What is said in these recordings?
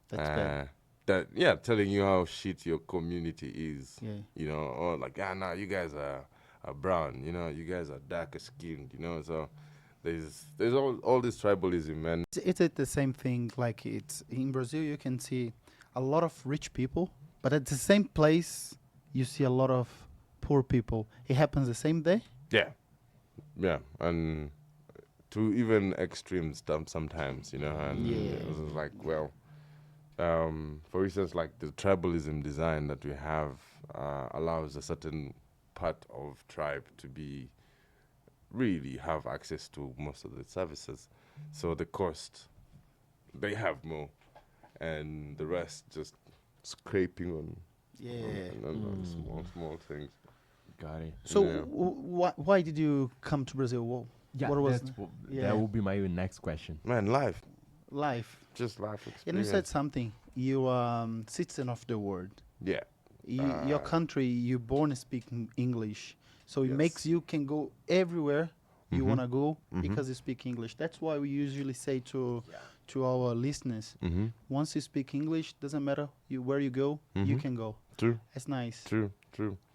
That's bad. Telling you how shit your community is, Yeah. or like, no, you guys are brown, you guys are darker skinned, so there's all this tribalism, man. It's the same thing. Like it's in Brazil, you can see a lot of rich people, but at the same place, you see a lot of poor people. It happens the same day. Yeah, and to even extremes sometimes, and Yeah. it was like, well, for instance, like the tribalism design that we have allows a certain part of tribe to be really have access to most of the services. So the cost, they have more, and the rest just scraping on, Yeah. on small things. Got it. So Yeah. why did you come to Brazil? Yeah, What was that yeah. will be my next question. Man, life, life? just life experience. And you said something. You citizen of the world. Yeah. Your country, you born speaking English, so it Yes. makes you can go everywhere you Mhm. wanna go Mhm. because you speak English. That's why we usually say to our listeners, Mm-hmm. once you speak English, doesn't matter where you go, you Mhm. can go. True, That's nice. true.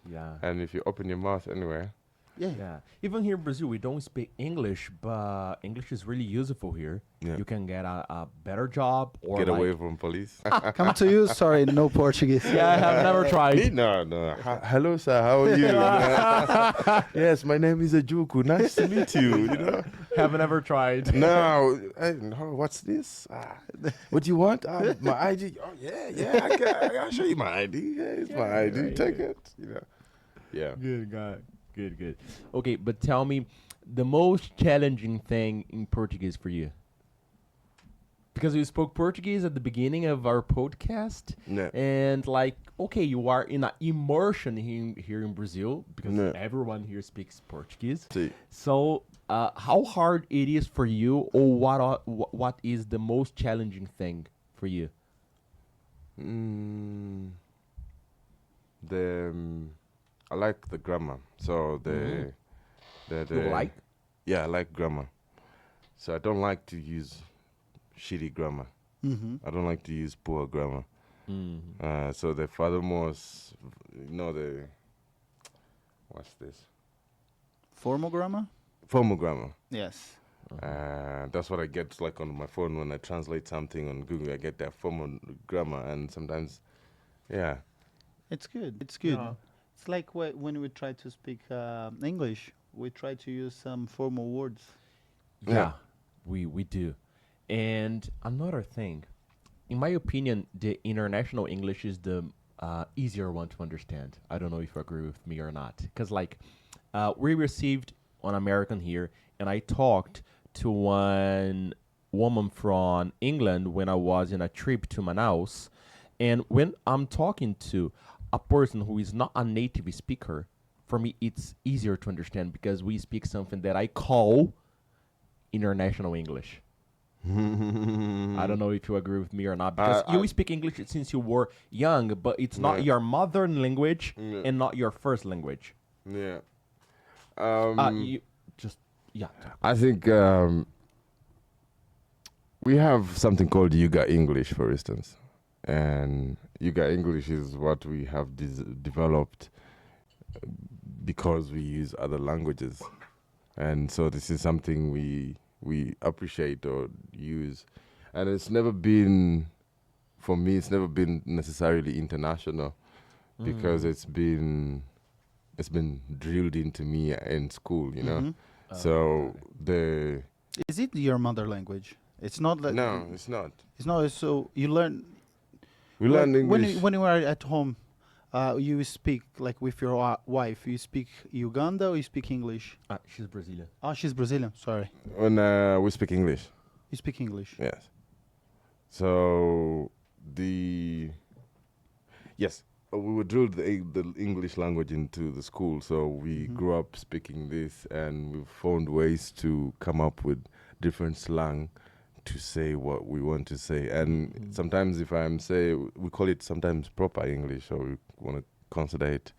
Yeah. And if you open your mouth anywhere, Yeah. Yeah. Even here in Brazil, we don't speak English, but English is really useful here. Yeah. You can get a better job or get like, away from police. Come to you. Sorry, no Portuguese. Yeah, I have never Me? tried. No. Hello, sir. How are you? Yes, my name is Ejuku. Nice to meet you. Have never tried. No, what's this? What do you want? My ID. Oh, yeah. I'll show you my ID. Yeah, it's my ID. right Take here. it. Yeah. Good, God. Good. Okay, but tell me the most challenging thing in Portuguese for you. Because we spoke Portuguese at the beginning of our podcast, Yeah. and like, okay, you are in an immersion here in Brazil because Yeah. everyone here speaks Portuguese. See. So, how hard it is for you, or what is the most challenging thing for you? I like the grammar. So You like? Yeah, I like grammar. So I don't like to use shitty grammar. Mm-hmm. I don't like to use poor grammar. Mm. So the furthermost, what's this? Formal grammar. Formal grammar. Yes. That's what I get like on my phone when I translate something on Google. I get that formal grammar, and sometimes, yeah, It's good. It's good. Yeah. It's like when we try to speak English, we try to use some formal words. Yeah, we do. And another thing, in my opinion, the international English is the easier one to understand. I don't know if you agree with me or not. Because, like, we received an American here, and I talked to one woman from England when I was in a trip to Manaus. And when I'm talking to a person who is not a native speaker, for me, it's easier to understand because we speak something that I call international English. I don't know if you agree with me or not because you speak English since you were young, but it's not Yeah. your mother language Yeah. and not your first language. yeah. You just I think we have something called Yuga English, for instance, and Yuga English is what we have developed because we use other languages, and so this is something we appreciate or use, and it's never been, for me, it's never been necessarily international because it's been drilled into me in school, Mhm. So Is it your mother language? It's not like no, it's not. It's not. So you learn. We learn when English. when you are at home, you speak like with your wife. You speak Uganda or you speak English? she's Brazilian. Oh, she's Brazilian. Sorry. When we speak English, You speak English. yes. So yes, we were drilled the English language into the school. So we grew up speaking this, and we found ways to come up with different slang to say what we want to say. And sometimes, if I'm we call it sometimes proper English, or we want to consider it,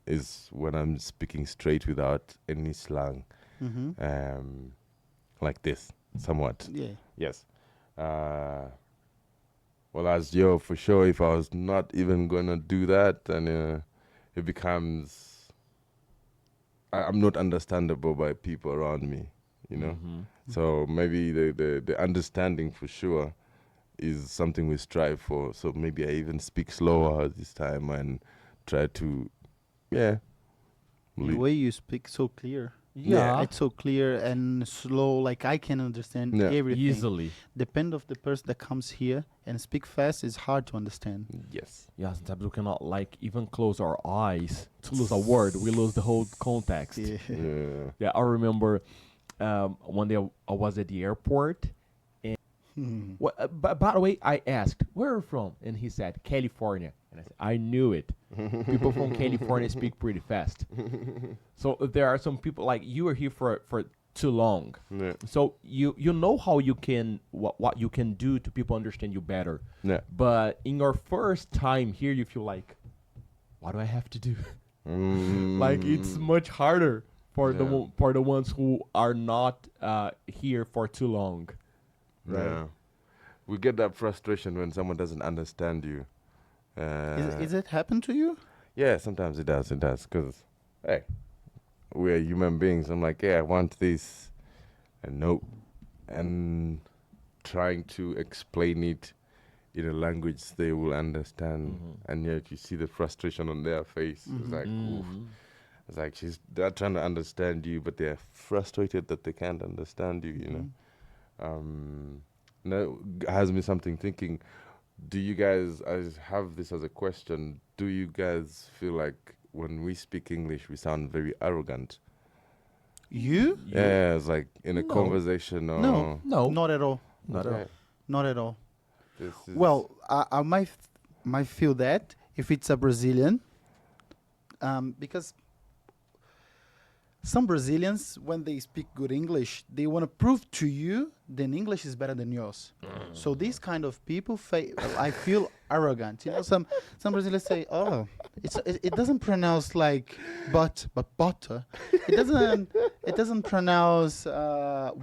is when I'm speaking straight without any slang, like this, somewhat. Yeah. Yes. Well, as yo, for sure, if I was not even gonna do that, then it becomes I'm not understandable by people around me, you know. Mm-hmm. So maybe the understanding for sure is something we strive for. So maybe I even speak slower this time and try to, yeah. The way you speak so clear. Yeah, It's so clear and slow, like I can understand Yeah. everything. easily. Depend of the person that comes here and speak fast is hard to understand. Yes. Yeah, sometimes we cannot like even close our eyes to lose a word. We lose the whole context. Yeah. Yeah. Yeah, I remember one day I was at the airport. Well, by the way, I asked, where are you from? And he said, California. And I said, I knew it. People from California speak pretty fast. So there are some people, like you are here for too long. Yeah. So you know how you can, what you can do to people understand you better. Yeah. But in your first time here, you feel like, what do I have to do? Like it's much harder for Yeah. for the ones who are not here for too long. Right. Yeah. We get that frustration when someone doesn't understand you. Is it happen to you? Yeah, sometimes it does. It does. Because, hey, we're human beings. I'm like, yeah, I want this. And nope. And trying to explain it in a language they will understand. And yet you see the frustration on their face. It's like, oof. It's like they're trying to understand you, but they're frustrated that they can't understand you, you know. That has me something thinking. Do you guys, I have this as a question, do you guys feel like when we speak English, we sound very arrogant? You? Yeah, it's like in a No. conversation or... No. No, Not at all. not at all. Not at all. This is Well, I might feel that if it's a Brazilian, because some Brazilians, when they speak good English, they want to prove to you that English is better than yours. So these kind of people, I feel arrogant. You know, some Brazilians say, "Oh, it doesn't pronounce like but butter. It doesn't pronounce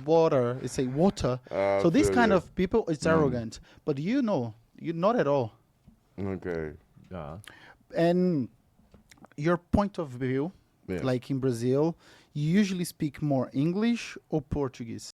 water. It say water." So these kind of people, it's arrogant. But you know, you're not at all. Okay. Yeah. And your point of view, Yeah. like in Brazil, you usually speak more English or Portuguese?